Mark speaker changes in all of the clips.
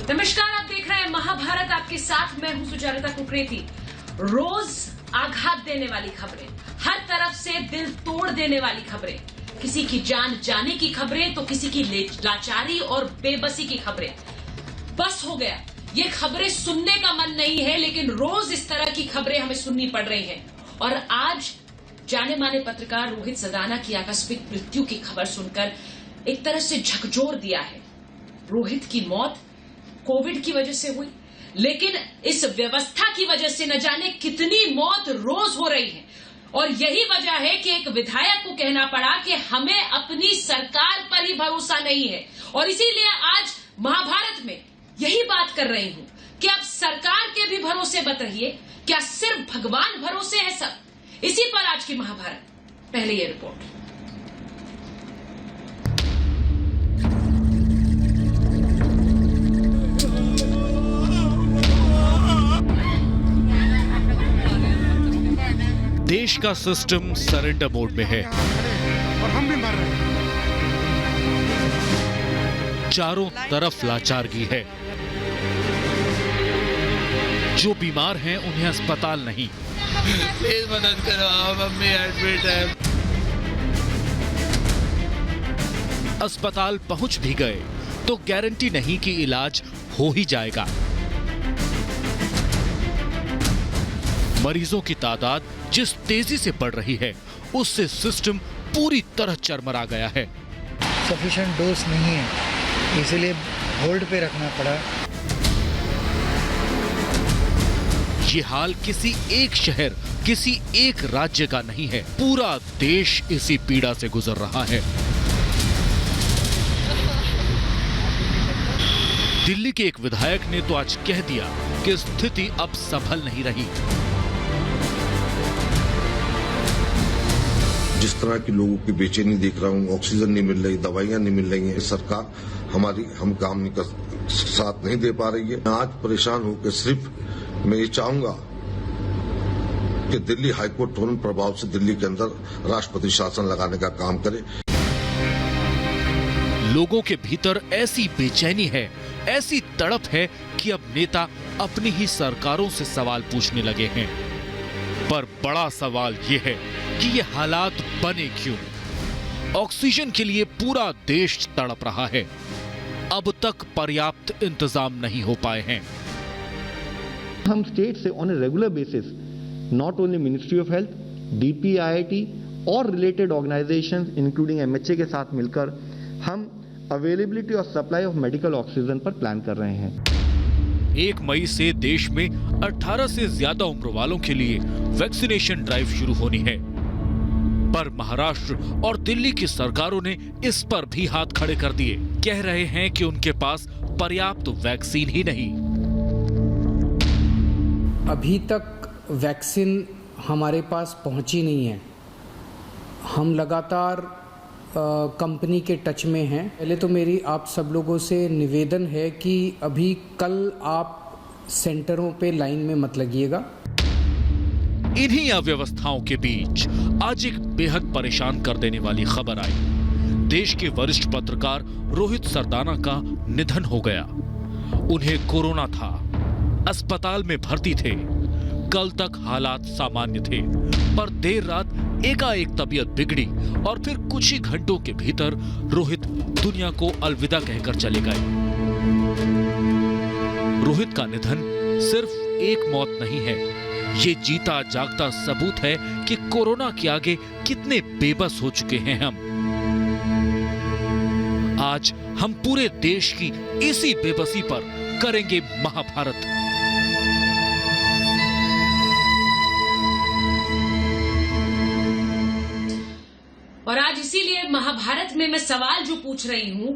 Speaker 1: नमस्कार, आप देख रहे हैं महाभारत, आपके साथ मैं हूं सुजाता कुकरेती। रोज आघात देने वाली खबरें, हर तरफ से दिल तोड़ देने वाली खबरें, किसी की जान जाने की खबरें तो किसी की लाचारी और बेबसी की खबरें। बस हो गया, ये खबरें सुनने का मन नहीं है, लेकिन रोज इस तरह की खबरें हमें सुननी पड़ रही हैं। और आज जाने माने पत्रकार रोहित सरदाना की आकस्मिक मृत्यु की खबर सुनकर एक तरह से झकझोर दिया है। रोहित की मौत कोविड की वजह से हुई, लेकिन इस व्यवस्था की वजह से न जाने कितनी मौत रोज हो रही है। और यही वजह है कि एक विधायक को कहना पड़ा कि हमें अपनी सरकार पर ही भरोसा नहीं है। और इसीलिए आज महाभारत में यही बात कर रही हूं कि अब सरकार के भी भरोसे मत रहिए, क्या सिर्फ भगवान भरोसे है सब। इसी पर आज की महाभारत। पहले ये रिपोर्ट।
Speaker 2: देश का सिस्टम सरेंडर मोड में है
Speaker 3: और हम भी मर रहे हैं।
Speaker 2: चारों तरफ लाचारगी है। जो बीमार हैं उन्हें अस्पताल नहीं।
Speaker 4: प्लीज मदद करो, मम्मी एडमिट है।
Speaker 2: अस्पताल पहुंच भी गए तो गारंटी नहीं कि इलाज हो ही जाएगा। मरीजों की तादाद जिस तेजी से बढ़ रही है, उससे सिस्टम पूरी तरह चरमरा गया है।
Speaker 5: सफिशिएंट डोज नहीं है, इसलिए होल्ड पे रखना पड़ा।
Speaker 2: ये हाल किसी एक शहर, किसी एक राज्य का नहीं है, पूरा देश इसी पीड़ा से गुजर रहा है। दिल्ली के एक विधायक ने तो आज कह दिया कि स्थिति अब संभल नहीं रही।
Speaker 6: जिस तरह के लोगों की बेचैनी देख रहा हूँ, ऑक्सीजन नहीं मिल रही, दवाइयां नहीं मिल रही हैं, सरकार हम काम नहीं कर साथ नहीं दे पा रही है। आज परेशान होकर सिर्फ मैं ये चाहूंगा कि दिल्ली हाईकोर्ट तुरंत प्रभाव से दिल्ली के अंदर राष्ट्रपति शासन लगाने का काम करे।
Speaker 2: लोगों के भीतर ऐसी बेचैनी है, ऐसी तड़प है कि अब नेता अपनी ही सरकारों से सवाल पूछने लगे हैं। पर बड़ा सवाल यह है कि ये हालात बने क्यों? ऑक्सीजन के लिए पूरा देश तड़प रहा है। अब तक पर्याप्त इंतजाम नहीं हो पाए हैं।
Speaker 7: हम स्टेट से on a regular basis not only ministry of health, DPIIT और रिलेटेड ऑर्गेनाइजेशंस इंक्लूडिंग MHA के साथ मिलकर हम अवेलेबिलिटी और सप्लाई ऑफ मेडिकल ऑक्सीजन पर प्लान कर रहे हैं।
Speaker 2: 1 मई से देश में 18 से ज्यादा उम्र वालों के लिए वैक्सीनेशन ड्राइव शुरू होनी है, पर महाराष्ट्र और दिल्ली की सरकारों ने इस पर भी हाथ खड़े कर दिए। कह रहे हैं कि उनके पास पर्याप्त वैक्सीन ही नहीं।
Speaker 8: अभी तक वैक्सीन हमारे पास पहुंची नहीं है। हम लगातार कंपनी के टच में हैं। पहले तो मेरी आप सब लोगों से निवेदन है कि अभी कल आप सेंटरों पे लाइन में मत लगिएगा।
Speaker 2: इन्हीं अव्यवस्थाओं के बीच आज एक बेहद परेशान कर देने वाली खबर आई। देश के वरिष्ठ पत्रकार रोहित सरदाना का निधन हो गया। उन्हें कोरोना था, अस्पताल में भर्ती थे। कल तक हालात सामान्य थे, पर देर रात एकाएक तबीयत बिगड़ी और फिर कुछ ही घंटों के भीतर रोहित दुनिया को अलविदा कहकर चले गए। रोहित का निधन सिर्फ एक मौत नहीं है, ये जीता जागता सबूत है कि कोरोना के आगे कितने बेबस हो चुके हैं हम। आज हम पूरे देश की इसी बेबसी पर करेंगे महाभारत।
Speaker 1: और आज इसीलिए महाभारत में मैं सवाल जो पूछ रही हूं,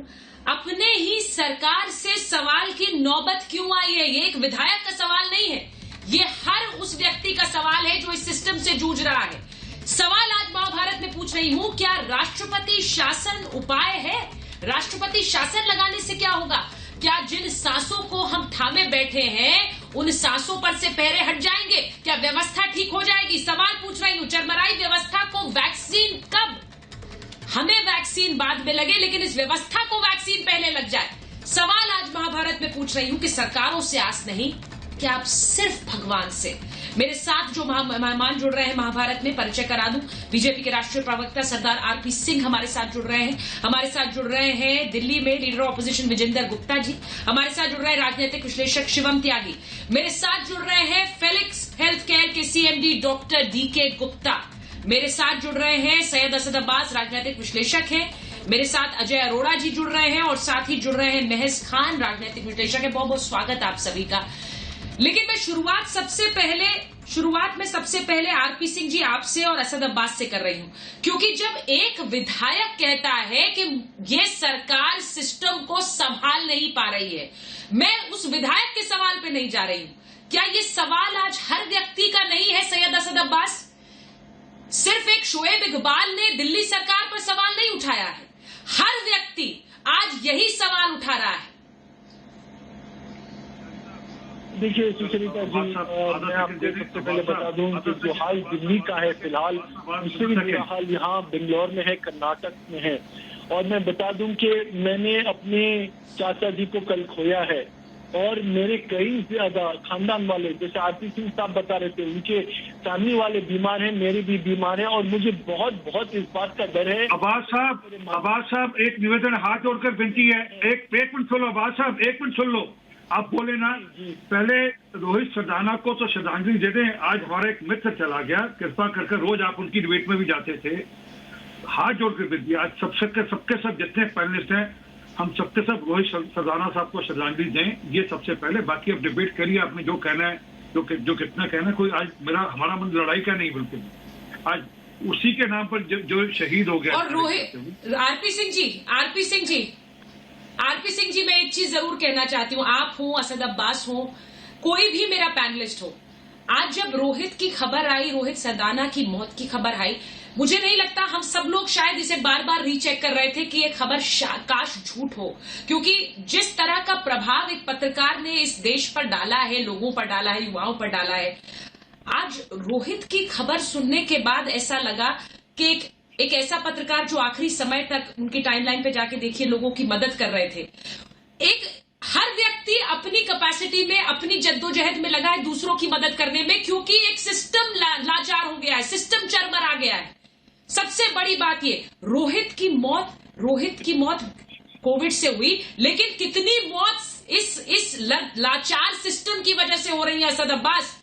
Speaker 1: अपने ही सरकार से सवाल की नौबत क्यों आई है? ये एक विधायक का सवाल नहीं है, ये हर उस व्यक्ति का सवाल है जो इस सिस्टम से जूझ रहा है। सवाल आज महाभारत में पूछ रही हूं, क्या राष्ट्रपति शासन उपाय है? राष्ट्रपति शासन लगाने से क्या होगा? क्या जिन सांसों को हम थामे बैठे हैं, उन सांसों पर से पहरे हट जाएंगे? क्या व्यवस्था ठीक हो जाएगी? सवाल पूछ रही हूं। चरमराई व्यवस्था को वैक्सीन कब? हमें वैक्सीन बाद में लगे, लेकिन इस व्यवस्था को वैक्सीन पहले लग जाए। सवाल आज महाभारत में पूछ रही हूं कि सरकारों से आस नहीं, क्या आप सिर्फ भगवान से। मेरे साथ जो मेहमान जुड़ रहे हैं महाभारत में, परिचय करा दूं। बीजेपी के राष्ट्रीय प्रवक्ता सरदार आरपी सिंह हमारे साथ जुड़ रहे हैं। हमारे साथ जुड़ रहे हैं दिल्ली में लीडर ऑपोजिशन विजेंदर गुप्ता जी। हमारे साथ जुड़ रहे हैं राजनीतिक विश्लेषक शिवम त्यागी। मेरे साथ जुड़ रहे हैं फेलिक्स हेल्थ केयर के सीएमडी डॉक्टर डीके गुप्ता। मेरे साथ जुड़ रहे हैं सैयद असद अब्बास, राजनीतिक विश्लेषक हैं। मेरे साथ अजय अरोड़ा जी जुड़ रहे हैं और साथ ही जुड़ रहे हैं महज खान, राजनीतिक विश्लेषक है। बहुत बहुत स्वागत आप सभी का। लेकिन मैं शुरुआत में सबसे पहले आरपी सिंह जी आपसे और असद अब्बास से कर रही हूं, क्योंकि जब एक विधायक कहता है कि ये सरकार सिस्टम को संभाल नहीं पा रही है, मैं उस विधायक के सवाल पे नहीं जा रही हूं। क्या ये सवाल आज हर व्यक्ति का नहीं है सैयद असद अब्बास? सिर्फ एक शोएब इकबाल ने दिल्ली सरकार पर सवाल नहीं उठाया है, हर व्यक्ति आज यही सवाल उठा रहा है।
Speaker 9: देखिए सुचरिता जी, मैं आपको सबसे पहले बता दूं कि जो हाल दिल्ली का है फिलहाल, उससे भी बुरा हाल यहाँ बेंगलोर में है, कर्नाटक में है। और मैं बता दूं कि मैंने अपने चाचा जी को कल खोया है और मेरे कई ज्यादा खानदान वाले, जैसे आरपी सिंह साहब बता रहे थे, उनके फैमिली वाले बीमार हैं, मेरे भी बीमार हैं और मुझे बहुत बहुत इस बात का डर है।
Speaker 3: अब्बास साहब एक निवेदन, हाथ जोड़कर विनती है, एक मिनट सुन लो अब्बास साहब, एक मिनट सुन लो। आप बोले ना पहले रोहित सरदाना को तो श्रद्धांजलि दे दें। आज हमारा एक मित्र चला गया, कृपा करके रोज आप उनकी डिबेट में भी जाते थे। हाथ जोड़कर विनती, आज सबके सब जितने पैनलिस्ट हैं, हम सबके सब रोहित सरदाना साहब को श्रद्धांजलि दें, ये सबसे पहले। बाकी अब डिबेट करिए, आपने जो कहना है, जो कितना कहना है। कोई आज हमारा मन लड़ाई का नहीं, बिल्कुल आज उसी के नाम पर जो शहीद हो गया।
Speaker 1: और रोहित आरपी सिंह जी मैं एक चीज जरूर कहना चाहती हूँ, आप हो, असद अब्बास हो, कोई भी मेरा पैनलिस्ट हो, आज जब रोहित की खबर आई, रोहित सरदाना की मौत की खबर आई, मुझे नहीं लगता, हम सब लोग शायद इसे बार बार रीचेक कर रहे थे कि ये खबर काश झूठ हो, क्योंकि जिस तरह का प्रभाव एक पत्रकार ने इस देश पर डाला है, लोगों पर डाला है, युवाओं पर डाला है, आज रोहित की खबर सुनने के बाद ऐसा लगा कि एक ऐसा पत्रकार जो आखिरी समय तक, उनकी टाइमलाइन पे जाके देखिए, लोगों की मदद कर रहे थे। हर व्यक्ति अपनी कैपेसिटी में, अपनी जद्दोजहद में लगा है दूसरों की मदद करने में, क्योंकि एक सिस्टम लाचार हो गया है, सिस्टम चरमरा गया है। सबसे बड़ी बात ये, रोहित की मौत कोविड से हुई, लेकिन कितनी मौत इस लाचार सिस्टम की वजह से हो रही है असद अब्बास।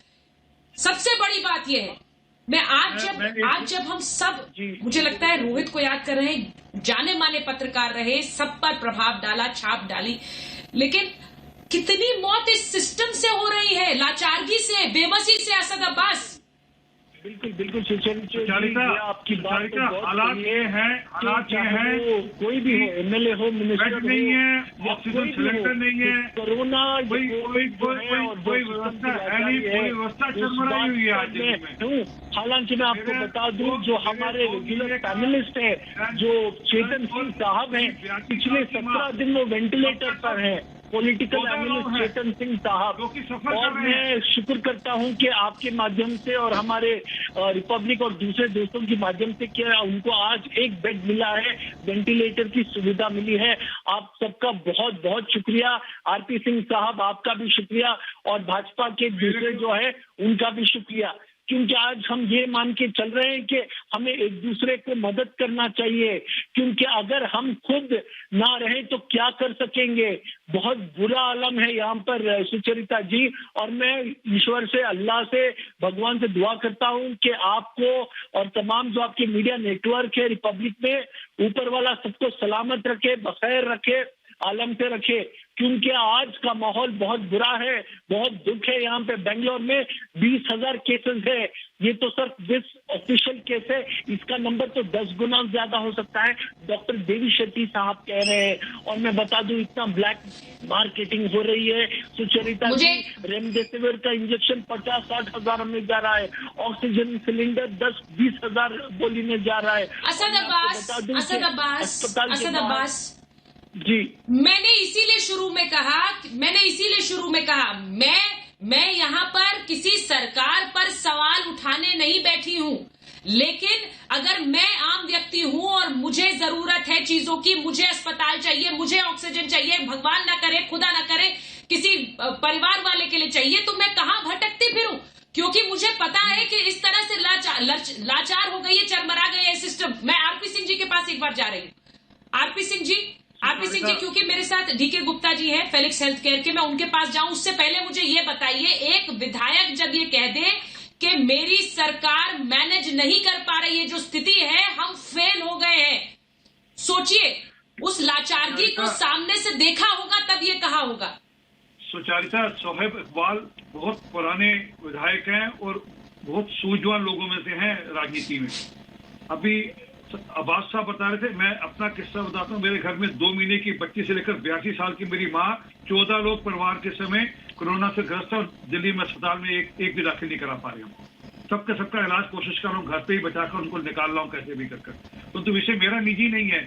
Speaker 1: सबसे बड़ी बात यह है, मैं आज जब हम सब, मुझे लगता है रोहित को याद कर रहे हैं, जाने माने पत्रकार रहे, सब पर प्रभाव डाला, छाप डाली, लेकिन कितनी मौत इस सिस्टम से हो रही है, लाचारगी से, बेबसी से असद अब्बास।
Speaker 9: बिल्कुल सुचरिता, आपकी बात तो
Speaker 3: हालात ये हैं,
Speaker 9: कोई भी हो, एमएलए हो, मिनिस्टर
Speaker 3: नहीं है, ऑक्सीजन सिलेंडर नहीं है,
Speaker 9: कोरोना
Speaker 3: कोई व्यवस्था है नहीं, कोई व्यवस्था चरमराई हुई है आज।
Speaker 9: हालांकि मैं आपको बता दूं, जो हमारे रेगुलर पैनलिस्ट हैं, जो चेतन सिंह साहब हैं, पिछले 17 दिन वो वेंटिलेटर पर हैं, पॉलिटिकल एनालिस्ट चेतन सिंह साहब। और मैं शुक्र करता हूं कि आपके माध्यम से और हमारे रिपब्लिक और दूसरे दोस्तों के माध्यम से क्या उनको आज एक बेड मिला है, वेंटिलेटर की सुविधा मिली है। आप सबका बहुत बहुत शुक्रिया। आरपी सिंह साहब, आपका भी शुक्रिया और भाजपा के दूसरे जो है उनका भी शुक्रिया, क्योंकि आज हम ये मान के चल रहे हैं कि हमें एक दूसरे को मदद करना चाहिए, क्योंकि अगर हम खुद ना रहे तो क्या कर सकेंगे। बहुत बुरा आलम है यहाँ पर सुचरिता जी, और मैं ईश्वर से, अल्लाह से, भगवान से दुआ करता हूँ कि आपको और तमाम जो आपके मीडिया नेटवर्क है रिपब्लिक में, ऊपर वाला सबको सलामत रखे, बखैर रखे, आलम से रखे, क्योंकि आज का माहौल बहुत बुरा है, बहुत दुख है। यहाँ पे बेंगलोर में 20,000 केसेस है, ये तो सिर्फ दिस ऑफिशियल केस है, इसका नंबर तो 10 गुना ज्यादा हो सकता है, डॉक्टर देवी शेट्टी साहब कह रहे हैं। और मैं बता दूं, इतना ब्लैक मार्केटिंग हो रही है सुचरिता जी। रेमडेसिविर का इंजेक्शन 50-60 हजार में जा रहा है, ऑक्सीजन सिलेंडर 10-20 हजार बोली में जा रहा है।
Speaker 1: असद अब्बास
Speaker 9: जी,
Speaker 1: मैंने इसीलिए शुरू में कहा, मैं यहाँ पर किसी सरकार पर सवाल उठाने नहीं बैठी हूँ, लेकिन अगर मैं आम व्यक्ति हूं और मुझे जरूरत है चीजों की, मुझे अस्पताल चाहिए, मुझे ऑक्सीजन चाहिए, भगवान ना करे, खुदा ना करे, किसी परिवार वाले के लिए चाहिए, तो मैं कहां भटकती फिरूं? क्योंकि मुझे पता है कि इस तरह से लाचार हो गई है, चरमरा गई है सिस्टम। मैं आरपी सिंह जी के पास एक बार जा रही हूं। आरपी सिंह जी, क्योंकि मेरे साथ डीके गुप्ता जी हैं फेलिक्स हेल्थ केयर के, मैं उनके पास जाऊं उससे पहले मुझे ये बताइए, एक विधायक जब ये कह दे कि मेरी सरकार मैनेज नहीं कर पा रही है, जो स्थिति है हम फेल हो गए हैं, सोचिए उस लाचारगी को सामने से देखा होगा तब ये कहा होगा।
Speaker 3: सुचारिता, सोहेब इकबाल बहुत पुराने विधायक हैं और बहुत सूझवान लोगों में से हैं राजनीति में। अभी अब्बास साहब बता रहे थे, मैं अपना किस्सा बताता हूँ। मेरे घर में 2 महीने की बच्ची से लेकर 82 साल की मेरी माँ, 14 लोग परिवार के समय कोरोना से ग्रस्त है और दिल्ली में अस्पताल में एक भी दाखिल नहीं करा पा रहे हम। सबका इलाज कोशिश कर रहा हूँ, घर पे ही बचाकर उनको निकाल रहा हूँ कैसे भी कर। तो विषय मेरा निजी नहीं है,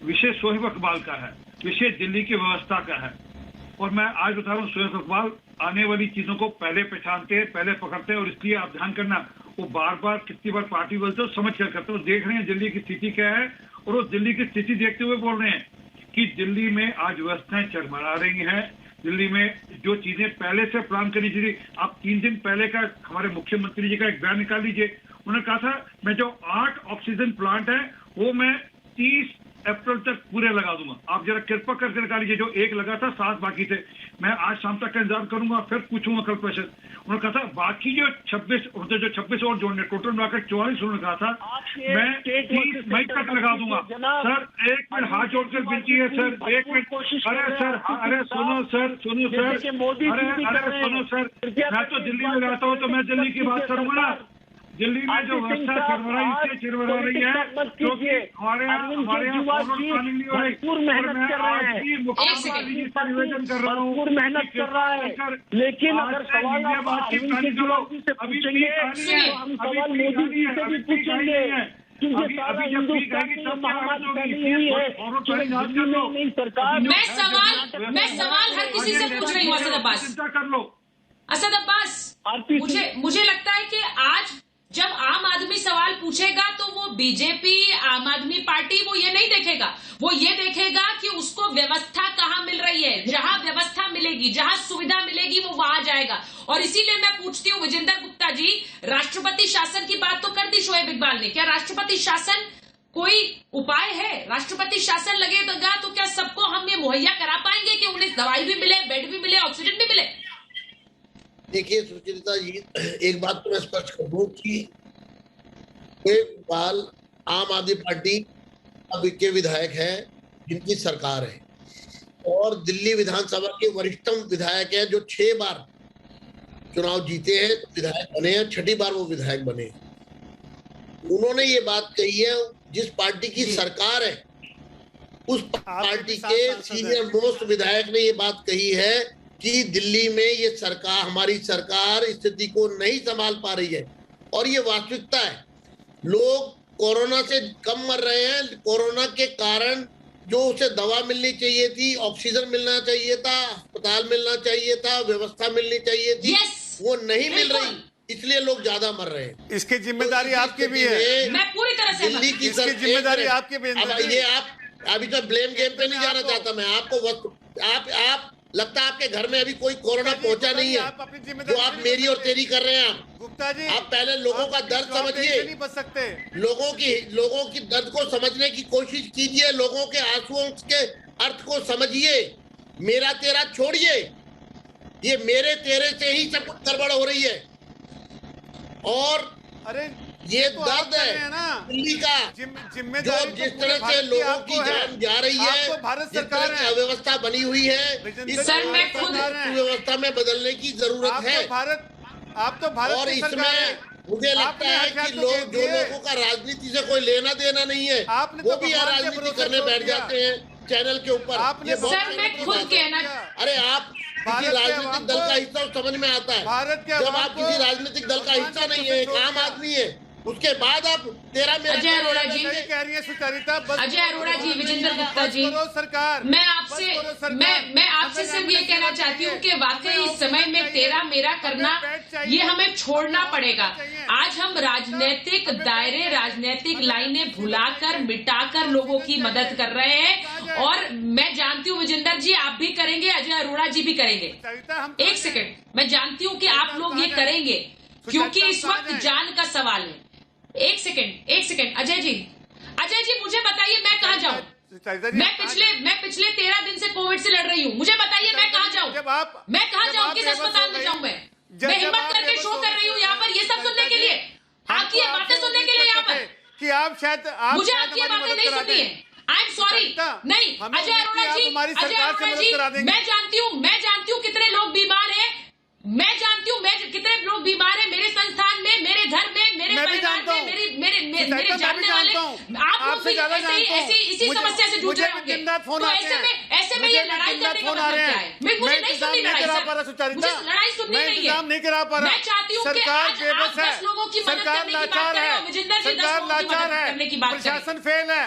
Speaker 3: विषय सोहेब इकबाल का है, विषय दिल्ली की व्यवस्था का है। और मैं आज बता रहा हूँ, सोहेब इकबाल आने वाली चीजों को पहले पहचानते हैं, पहले पकड़ते हैं, और इसलिए आप ध्यान करना, वो बार बार कितनी बार पार्टी बोलते हो समझ कर करते हो, देख रहे हैं दिल्ली की स्थिति क्या है, और वो दिल्ली की स्थिति देखते हुए बोल रहे हैं कि दिल्ली में आज व्यवस्थाएं चरमरा रही हैं। दिल्ली में जो चीजें पहले से प्लान करनी चाहिए, आप 3 दिन पहले का हमारे मुख्यमंत्री जी का एक बयान निकाल लीजिए। उन्होंने कहा था मैं जो 8 ऑक्सीजन प्लांट है वो मैं 30 अप्रैल तक पूरे लगा दूंगा। आप जरा कृपा करके निकाल लीजिए, जो 1 लगा था 7 बाकी थे। मैं आज शाम तक का इंतजार करूंगा, फिर पूछूंगा कल प्रेशर। उन्होंने कहा था बाकी जो 26 और जोड़ने, टोटल मिलाकर 44 उन्होंने कहा था मैं 30 मई तक लगा दूंगा। सर 1 मिनट हाथ जोड़कर विनती है सर, 1 मिनट। अरे सर, अरे सुनो सर, अरे सुनो सर, मैं तो दिल्ली में रहता हूँ तो मैं दिल्ली की बात करूंगा ना। दिल्ली में जो व्यवस्था चरमरा रही है, क्योंकि हमारे यहाँ
Speaker 9: भरपूर मेहनत कर रहे हैं,
Speaker 3: निवेदन कर रहा हूँ,
Speaker 9: भरपूर मेहनत कर रहा है। लेकिन अगर सवाल आप अरविंद केजरीवाल जी से पूछेंगे तो हम सवाल मोदी जी से भी पूछेंगे, क्योंकि सारा हिंदुस्तान में महामारी फैली हुई है। सरकार,
Speaker 1: मैं सवाल हर किसी से पूछ रही हूँ। असद अब्बास, मुझे लगता है कि आज जब आम आदमी सवाल पूछेगा तो वो बीजेपी, आम आदमी पार्टी वो ये नहीं देखेगा, वो ये देखेगा कि उसको व्यवस्था कहाँ मिल रही है। जहां व्यवस्था मिलेगी, जहां सुविधा मिलेगी, वो वहां जाएगा। और इसीलिए मैं पूछती हूँ विजेंद्र गुप्ता जी, राष्ट्रपति शासन की बात तो कर दी शोएब इकबाल ने, क्या राष्ट्रपति शासन कोई उपाय है? राष्ट्रपति शासन लगेगा तो क्या सबको हम ये मुहैया करा पाएंगे कि उन्हें दवाई भी मिले, बेड भी मिले, ऑक्सीजन भी मिले?
Speaker 10: देखिए सुचरिता जी, एक बात तो मैं स्पष्ट कर दूं कि इकबाल आम आदमी पार्टी अब के विधायक हैं जिनकी सरकार है, और दिल्ली विधानसभा के वरिष्ठतम विधायक हैं जो 6 बार चुनाव जीते हैं, विधायक बने हैं, 6ठी बार वो विधायक बने। उन्होंने ये बात कही है, जिस पार्टी की सरकार है उस पार्टी के सीनियर मोस्ट विधायक ने ये बात कही है कि दिल्ली में ये सरकार, हमारी सरकार स्थिति को नहीं संभाल पा रही है। और ये वास्तविकता है, लोग कोरोना से कम मर रहे हैं। कोरोना के कारण जो उसे दवा मिलनी चाहिए थी, ऑक्सीजन मिलना चाहिए था, अस्पताल मिलना चाहिए था, व्यवस्था मिलनी चाहिए थी, वो नहीं मिल रही, इसलिए लोग ज्यादा मर रहे हैं।
Speaker 11: इसकी जिम्मेदारी आपकी भी है,
Speaker 1: मैं पूरी तरह से
Speaker 10: दिल्ली की
Speaker 11: जिम्मेदारी आपकी भी है।
Speaker 10: ये आप अभी तो ब्लेम गेम पे नहीं जाना चाहता मैं आपको, आप लगता है आपके घर में अभी कोई कोरोना पहुंचा नहीं है जो आप मेरी और तेरी कर रहे हैं।
Speaker 11: गुप्ता जी,
Speaker 10: आप पहले लोगों का दर्द समझिए,
Speaker 11: नहीं बच सकते।
Speaker 10: लोगों की दर्द को समझने की कोशिश कीजिए, लोगों के आंसुओं के अर्थ को समझिए। मेरा तेरा छोड़िए, ये मेरे तेरे से ही सब कुछ गड़बड़ हो रही है। और
Speaker 11: अरे
Speaker 10: ये दर्द है दिल्ली का, जो जिस तरह से लोगों की जान जा रही है,
Speaker 11: भारत
Speaker 10: जिस तरह की अव्यवस्था बनी हुई है, इस व्यवस्था में बदलने की जरूरत है।
Speaker 11: आप तो भारत
Speaker 10: और इसमें मुझे लगता है कि लोग, जो लोगों का राजनीति से कोई लेना देना नहीं है, वो भी यहाँ राजनीति करने बैठ जाते हैं चैनल के ऊपर। अरे आप किसी राजनीतिक दल का हिस्सा समझ में आता है, जब आप किसी राजनीतिक दल का हिस्सा नहीं है, एक आम आदमी है, उसके बाद आप तेरा
Speaker 1: अजय अरोड़ा जी,
Speaker 11: कह रही है सुचरिता,
Speaker 1: अजय अरोड़ा जी, विजेंद्र गुप्ता जी,
Speaker 11: सरकार,
Speaker 1: मैं आपसे सिर्फ ये कहना चाहती हूँ कि वाकई इस समय में तेरा मेरा करना ये हमें छोड़ना पड़ेगा। आज हम राजनीतिक दायरे, राजनीतिक लाइनें भुलाकर मिटाकर लोगों की मदद कर रहे हैं, और मैं जानती हूँ विजेंद्र जी आप भी करेंगे, अजय अरोड़ा जी भी करेंगे। एक सेकंड, मैं जानती हूँ कि आप लोग ये करेंगे क्योंकि इस वक्त जान का सवाल है। एक सेकंड अजय जी मुझे बताइए मैं कहाँ जाऊँ? मैं पिछले 13 दिन से कोविड से लड़ रही हूँ, मुझे बताइए मैं कहाँ जाऊँ? मैं कहाँ जाऊँ? किस अस्पताल में जाऊँ? मैं हिम्मत करके शो कर रही हूँ यहाँ पर, ये सब सुनने के लिए, आपकी ये बातें सुनने के लिए यहाँ पर
Speaker 11: कि आप शायद
Speaker 1: मुझे आपकी ये बातें नहीं सुननी है। आई एम सॉरी, नहीं अजय अरोड़ा जी, मैं जानती हूँ कितने लोग बीमार हैं, मैं जानती हूँ कितने लोग बीमार हैं मेरे संस्थान में, मेरे घर में, मेरे परिवार में, मेरे जानने वाले, आप लोग भी इसी समस्या से जूझ रहे होंगे। तो ऐसे में ये लड़ाई करने का मतलब क्या है? मुझे नहीं सुननी लड़ाई, मुझे लड़ाई सुननी नहीं है। मैं चाहती हूँ कि आज आप 10 लोगों की मदद करने की बात करें और विजेंद्र जी 10 लोगों की मदद करने की बात करें।
Speaker 11: प्रशासन फेल है।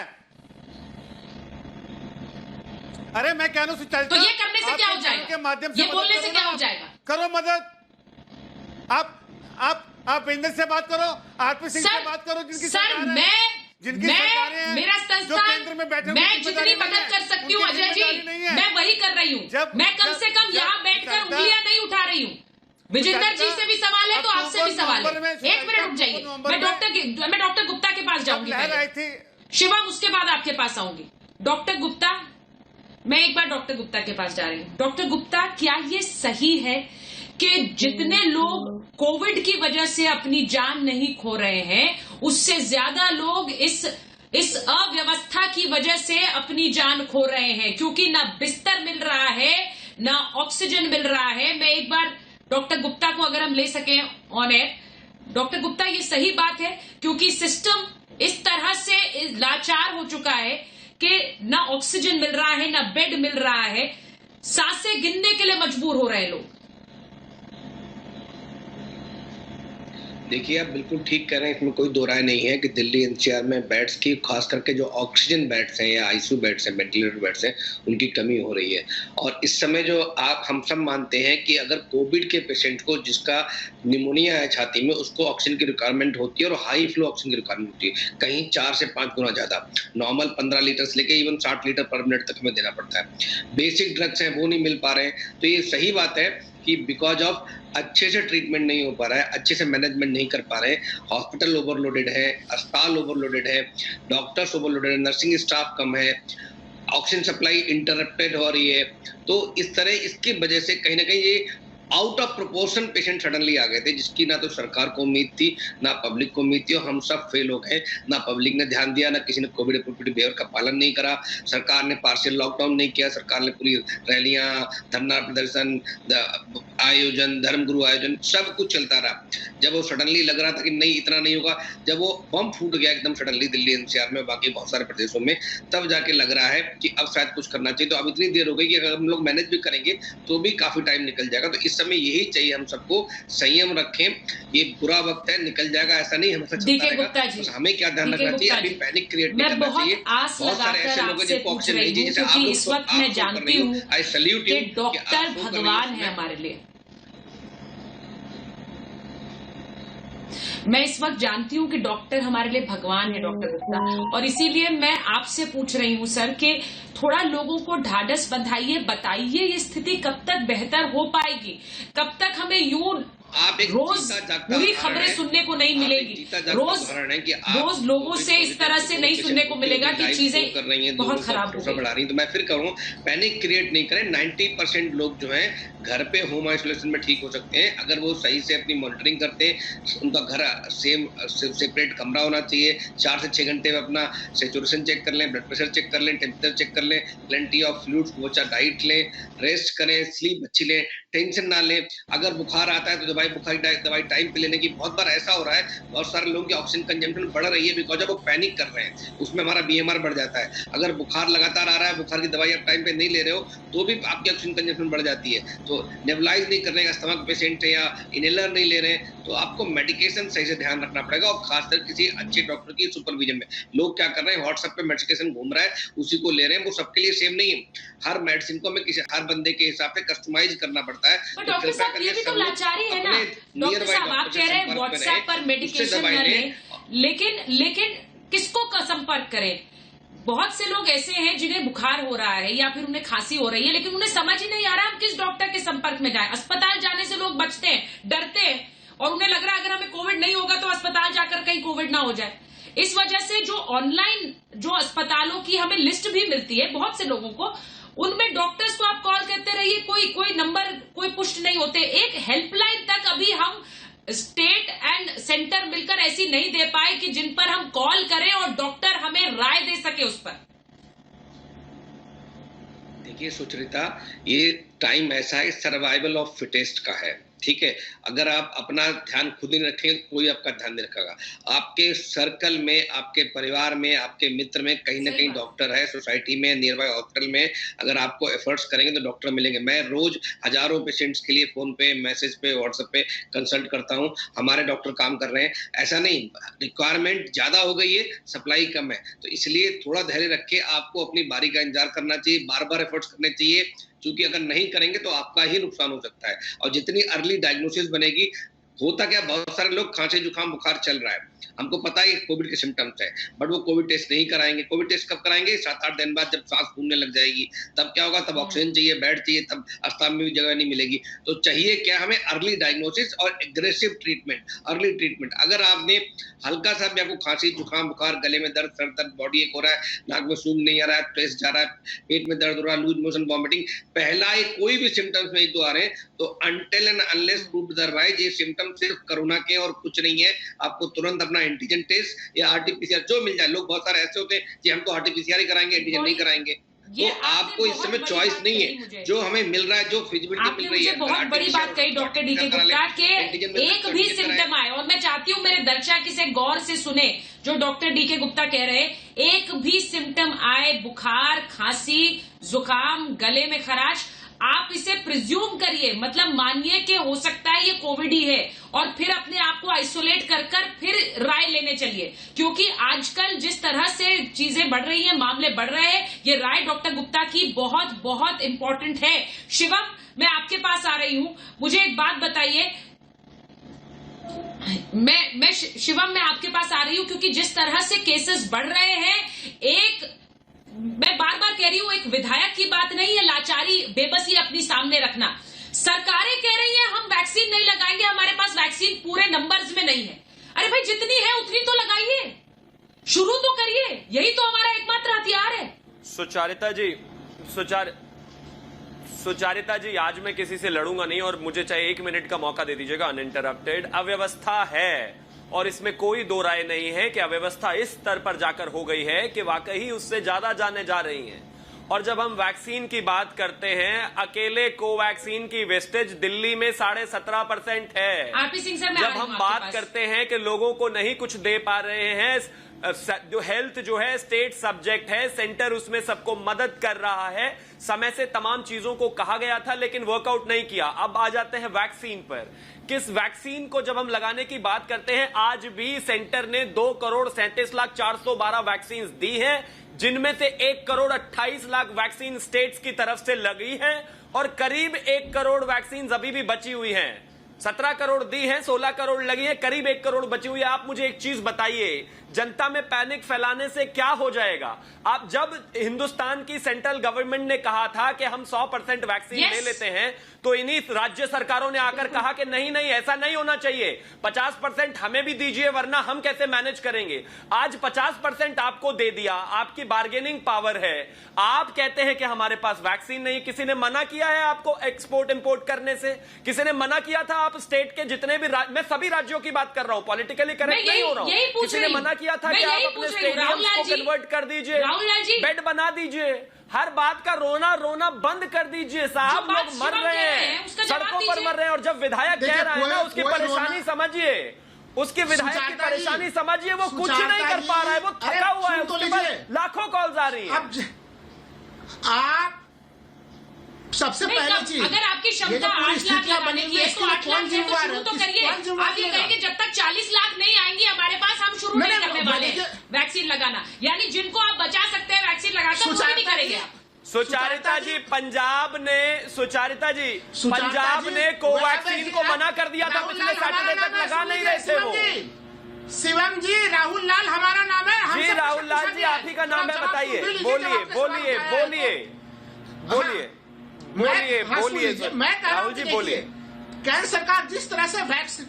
Speaker 11: अरे मैं कह रहा हूँ
Speaker 1: तो ये करने से क्या हो जाएगा?
Speaker 11: के माध्यम से
Speaker 1: ये बोलने से क्या हो जाएगा?
Speaker 11: करो मदद। आप इंद्र से बात करो, आरपी सिंह से बात करो, जिनकी
Speaker 1: मेरा संस्थान, मैं जितनी मदद कर सकती हूँ अजय जी, मैं वही कर रही हूँ। मैं कम से कम यहाँ बैठकर उंगलियां नहीं उठा रही हूँ। विजेंद्र जी से भी सवाल है तो आपसे भी सवाल है। एक मिनट रुक जाइए, मैं डॉक्टर गुप्ता के पास जाऊंगी, शिवम उसके बाद आपके पास आऊंगी। डॉक्टर गुप्ता, मैं एक बार डॉक्टर गुप्ता के पास जा रही हूँ। डॉक्टर गुप्ता, क्या ये सही है कि जितने लोग कोविड की वजह से अपनी जान नहीं खो रहे हैं, उससे ज्यादा लोग इस अव्यवस्था की वजह से अपनी जान खो रहे हैं, क्योंकि ना बिस्तर मिल रहा है, ना ऑक्सीजन मिल रहा है। मैं एक बार डॉक्टर गुप्ता को अगर हम ले सकें ऑन एयर। डॉक्टर गुप्ता, ये सही बात है क्योंकि सिस्टम इस तरह से लाचार हो चुका है कि ना ऑक्सीजन मिल रहा है, ना बेड मिल रहा है, सांसें गिनने के लिए मजबूर हो रहे हैं लोग।
Speaker 12: देखिए, आप बिल्कुल ठीक कह रहे हैं, इसमें कोई दो राय नहीं है कि दिल्ली एनसीआर में बेड्स की, खास करके जो ऑक्सीजन बेड्स हैं या आईसीयू बेड्स हैं, वेंटिलेटर बेड्स हैं, उनकी कमी हो रही है। और इस समय जो हम सब मानते हैं कि अगर कोविड के पेशेंट को, जिसका निमोनिया है छाती में, उसको ऑक्सीजन की रिक्वायरमेंट होती है और हाई फ्लो ऑक्सीजन की रिक्वायरमेंट होती है, कहीं 4 से 5 गुना ज्यादा। नॉर्मल 15 लीटर से लेकर इवन 60 लीटर पर मिनट तक हमें देना पड़ता है। बेसिक ड्रग्स हैं वो नहीं मिल पा रहे हैं। तो ये सही बात है कि बिकॉज ऑफ अच्छे से ट्रीटमेंट नहीं हो पा रहा है, अच्छे से मैनेजमेंट नहीं कर पा रहे, हॉस्पिटल ओवरलोडेड है, अस्पताल ओवरलोडेड है, डॉक्टर्स ओवरलोडेड है, नर्सिंग स्टाफ कम है, ऑक्सीजन सप्लाई इंटरप्टेड हो रही है। तो इस तरह इसकी वजह से कहीं ना कहीं ये out of proportion patient suddenly आ गए थे, जिसकी ना तो सरकार को उम्मीद थी, ना पब्लिक को उम्मीद थी, और हम सब फेल हो गए। ना पब्लिक ने ध्यान दिया, ना किसी ने कोविड एप्रोप्रिएट बिहेवियर का पालन नहीं करा। सरकार ने पार्शियल लॉकडाउन नहीं किया, सरकार ने पूरी रैलियां, धरना प्रदर्शन, आयोजन, धर्मगुरु आयोजन, सब कुछ चलता रहा। जब वो सडनली लग रहा था कि नहीं इतना नहीं होगा, जब वो बम फूट गया एकदम सडनली दिल्ली एनसीआर में, बाकी बहुत सारे प्रदेशों में, तब जाके लग रहा है कि अब शायद कुछ करना चाहिए। तो अब इतनी देर हो गई कि अगर हम लोग मैनेज भी करेंगे तो भी काफी टाइम निकल जाएगा। तो इस समय यही चाहिए हम सबको, संयम रखें, ये बुरा वक्त है, निकल जाएगा, ऐसा नहीं हमेशा चलता रहेगा। हमें क्या ध्यान रखना चाहिए, अभी पैनिक क्रिएट नहीं करना चाहिए। बहुत सारे ऐसे लोग हैं जिनको ऑक्सीजन नहीं चाहिए, जैसे आप लोग,
Speaker 1: इस वक्त मैं जानती हूँ
Speaker 12: आई सैल्यूट यू,
Speaker 1: डॉक्टर भगवान है हमारे लिए। मैं इस वक्त जानती हूँ कि डॉक्टर हमारे लिए भगवान है, डॉक्टर गुप्ता, और इसीलिए मैं आपसे पूछ रही हूँ सर कि थोड़ा लोगों को ढाढ़स बंधाइए, बताइए ये स्थिति कब तक बेहतर हो पाएगी, कब तक हमें यूं रोज बुरी खबरें सुनने को नहीं मिलेगी, रोज लोगों से इस तरह से नहीं सुनने को मिलेगा कि चीजें
Speaker 12: कर रही हैं,
Speaker 1: बहुत खराब
Speaker 12: बढ़ा रही हैं। तो मैं फिर कहूँ, पैनिक क्रिएट नहीं करें। 90% लोग जो हैं घर पे होम आइसोलेशन में ठीक हो सकते हैं, अगर वो सही से अपनी मॉनिटरिंग करते हैं। उनका घर सेपरेट कमरा होना चाहिए, 4 से 6 घंटे में अपना सैचुरेशन चेक कर लें, ब्लड प्रेशर चेक कर लें, टेम्परेचर चेक कर लें, प्लेंटी ऑफ फ्लूइड्स, अच्छा डाइट लें, रेस्ट करें, स्लीप अच्छी लें, टेंशन ना लें। अगर बुखार आता है तो दवाई, बुखार की दवाई टाइम पे लेने की। बहुत बार ऐसा हो रहा है, बहुत सारे लोगों की ऑक्सीजन कंजम्पशन बढ़ रही है बिकॉज वो पैनिक कर रहे हैं, उसमें हमारा बीएमआर बढ़ जाता है। अगर बुखार लगातार आ रहा है, बुखार की दवाई आप टाइम पे नहीं ले रहे हो तो भी आपकी ऑक्सीजन कंजम्पशन बढ़ जाती है। तो नेबुलाइज नहीं करने का स्टमक पेशेंट है या इनहेलर नहीं ले रहे हैं तो आपको मेडिकेशन सही से ध्यान रखना पड़ेगा, और खासकर किसी अच्छे डॉक्टर की सुपरविजन में। लोग क्या कर रहे हैं, व्हाट्सएप पे मेडिकेशन घूम रहा है, उसी को ले रहे हैं, वो सबके लिए सेम नहीं है। हर मेडिसिन को हमें किसी हर बंदे के हिसाब से कस्टमाइज करना पड़ता है।
Speaker 1: पर डॉक्टर साहब ये भी तो लाचारी है ना। डॉक्टर साहब आप कह रहे हैं व्हाट्सएप पर मेडिकेशन न लें, लेकिन किसको का संपर्क करें? बहुत से लोग ऐसे हैं जिन्हें बुखार हो रहा है या फिर उन्हें खांसी हो रही है, लेकिन उन्हें समझ ही नहीं आ रहा हम किस डॉक्टर के संपर्क में जाएं। अस्पताल जाने से लोग बचते हैं, डरते हैं, और उन्हें लग रहा है अगर हमें कोविड नहीं होगा तो अस्पताल जाकर कहीं कोविड ना हो जाए। इस वजह से जो ऑनलाइन जो अस्पतालों की हमें लिस्ट भी मिलती है बहुत से लोगों को, उनमें डॉक्टर्स को आप कॉल करते रहिए, कोई नंबर कोई पुष्ट नहीं होते। एक हेल्पलाइन तक अभी हम स्टेट एंड सेंटर मिलकर ऐसी नहीं दे पाए कि जिन पर हम कॉल करें और डॉक्टर हमें राय दे सके उस पर।
Speaker 12: देखिए सुचरिता, ये टाइम ऐसा है, सर्वाइवल ऑफ फिटेस्ट का है, ठीक है। अगर आप अपना ध्यान खुद नहीं रखेंगे तो कोई आपका ध्यान नहीं रखेगा। आपके सर्कल में, आपके परिवार में, आपके मित्र में कहीं ना कहीं डॉक्टर है, सोसाइटी में, नियर बाय हॉस्पिटल में। अगर आपको एफर्ट्स करेंगे तो डॉक्टर मिलेंगे। मैं रोज हजारों पेशेंट्स के लिए फोन पे, मैसेज पे, व्हाट्सएप पे कंसल्ट करता हूं। हमारे डॉक्टर काम कर रहे हैं। ऐसा नहीं, रिक्वायरमेंट ज्यादा हो गई है, सप्लाई कम है, तो इसलिए थोड़ा धैर्य रख के आपको अपनी बारी का इंतजार करना चाहिए, बार बार एफर्ट्स करने चाहिए, क्योंकि अगर नहीं करेंगे तो आपका ही नुकसान हो सकता है। और जितनी अर्ली डायग्नोसिस बनेगी, होता क्या, बहुत सारे लोग खांसी जुकाम बुखार चल रहा है, हमको पता है कोविड के सिम्टम्स है, बट वो कोविड टेस्ट नहीं कराएंगे। कोविड टेस्ट कब कराएंगे? 7-8 दिन बाद, जब सांस फूलने लग जाएगी, तब क्या होगा, तब ऑक्सीजन चाहिए, बेड चाहिए, तब अस्पताल में भी जगह नहीं मिलेगी। तो चाहिए क्या हमें, अर्ली डायग्नोसिस और एग्रेसिव ट्रीटमेंट, अर्ली ट्रीटमेंट। अगर आपने हल्का सा भी आपको खांसी जुकाम बुखार, गले में दर्द, सर दर्द, बॉडी एक हो रहा है, नाक में सूंघ नहीं आ रहा है, टेस्ट जा रहा है, पेट में दर्द हो रहा है, लूज मोशन, वॉमिटिंग, पहला ये कोई भी सिम्टम्स नहीं तो आ रहे हैं, तो until and unless proved otherwise ये सिम्टम सिर्फ कोरोना के और कुछ नहीं है, आपको तुरंत अपना एंटीजन टेस्ट या आरटीपीसीआर जो मिल जाए। लोग बहुत सारे ऐसे होते हैं कि हम तो आरटीपीसीआर ही कराएंगे, एंटीजन नहीं कराएंगे। तो आपको इस समय चॉइस नहीं है, जो हमें मिल रहा है, जो फिजिबिलिटी मिल रही है।
Speaker 1: बहुत बड़ी बात कही डॉक्टर डी के गुप्ता के, एक भी सिम्टम आए, और मैं चाहती हूँ मेरे दर्शक इसे गौर से सुने जो डॉक्टर डी के गुप्ता कह रहे हैं, एक भी सिम्टम आए, बुखार, खांसी, जुकाम, गले में खराश, आप इसे प्रिज्यूम करिए, मतलब मानिए कि हो सकता है ये कोविड ही है, और फिर अपने आप को आइसोलेट कर फिर राय लेने चलिए। क्योंकि आजकल जिस तरह से चीजें बढ़ रही हैं, मामले बढ़ रहे हैं, ये राय डॉक्टर गुप्ता की बहुत बहुत इंपॉर्टेंट है। शिवम, मैं आपके पास आ रही हूं, मुझे एक बात बताइए। मैं शिवम, मैं आपके पास आ रही हूं क्योंकि जिस तरह से केसेस बढ़ रहे हैं, मैं बार बार कह रही हूं, एक विधायक की बात नहीं है लाचारी, बेबसी अपनी सामने रखना। सरकारें कह रही हैं हम वैक्सीन नहीं लगाएंगे, हमारे पास वैक्सीन पूरे नंबर्स में नहीं है। अरे भाई, जितनी है उतनी तो लगाइए, शुरू तो करिए, यही तो हमारा एकमात्र हथियार है।
Speaker 13: सुचारिता जी, आज मैं किसी से लड़ूंगा नहीं, और मुझे चाहे 1 मिनट का मौका दे दीजिएगा अनइंटरप्टेड। अव्यवस्था है और इसमें कोई दो राय नहीं है कि अव्यवस्था इस स्तर पर जाकर हो गई है कि वाकई उससे ज्यादा जाने जा रही हैं। और जब हम वैक्सीन की बात करते हैं, अकेले कोवैक्सीन की वेस्टेज दिल्ली में 17.5% है।
Speaker 1: आरपी सिंह सर,
Speaker 13: जब हम बात करते हैं कि लोगों को नहीं कुछ दे पा रहे हैं, जो हेल्थ जो है स्टेट सब्जेक्ट है, सेंटर उसमें सबको मदद कर रहा है, समय से तमाम चीजों को कहा गया था लेकिन वर्कआउट नहीं किया। अब आ जाते हैं वैक्सीन पर। किस वैक्सीन को जब हम लगाने की बात करते हैं, आज भी सेंटर ने 2,37,412 वैक्सीन दी हैं, जिनमें से 1,28,00,000 वैक्सीन स्टेट्स की तरफ से लगी है और करीब 1 करोड़ वैक्सीन अभी भी बची हुई हैं। 17 करोड़ दी हैं, 16 करोड़ लगी है, करीब 1 करोड़ बची हुई है। आप मुझे एक चीज बताइए, जनता में पैनिक फैलाने से क्या हो जाएगा? आप जब हिंदुस्तान की सेंट्रल गवर्नमेंट ने कहा था कि हम 100% वैक्सीन ले लेते हैं, तो इन्हीं राज्य सरकारों ने आकर कहा कि नहीं नहीं, ऐसा नहीं होना चाहिए, 50% हमें भी दीजिए वरना हम कैसे मैनेज करेंगे। आज 50% आपको दे दिया, आपकी बार्गेनिंग पावर है, आप कहते हैं कि हमारे पास वैक्सीन नहीं। किसी ने मना किया है आपको एक्सपोर्ट इंपोर्ट करने से? किसी ने मना किया था आप स्टेट के जितने भी मैं सभी राज्यों की बात कर रहा हूं, पॉलिटिकली करेक्ट नहीं हो रहा हूं। किसी ने मना किया था कि आप अपने स्टेडियम को कन्वर्ट कर दीजिए, बेड बना दीजिए, हर बात का रोना बंद कर दीजिए साहब। लोग मर रहे हैं, सड़कों पर मर रहे हैं, और जब विधायक कह रहा है ना उसकी परेशानी समझिए, उसके विधायक की परेशानी समझिए। वो कुछ नहीं कर पा रहा है, वो थका हुआ है, उसके पास लाखों कॉल्स आ रही है।
Speaker 14: आप सबसे पहले चीज,
Speaker 1: अगर आपकी क्षमता 8 लाख लगाने की है तो 8 लाख से तो शुरू तो करिए। आप ये कहेंगे जब तक 40 लाख नहीं आएंगी हमारे पास, हम शुरू नहीं करने वाले वैक्सीन लगाना। यानी जिनको आप बचा सकते हैं वैक्सीन लगाकर, वो नहीं करेंगे आप।
Speaker 13: सुचारिता जी, पंजाब ने कोवैक्सीन को मना कर दिया था, पिछले सैटरडे तक लगा नहीं रहे थे वो।
Speaker 14: शिवम जी, राहुल लाल हमारा नाम है
Speaker 13: जी। राहुल लाल जी आप ही का नाम है, बताइए, बोलिए। राहुल जी बोलिए।
Speaker 14: केंद्र सरकार जिस तरह से वैक्सीन,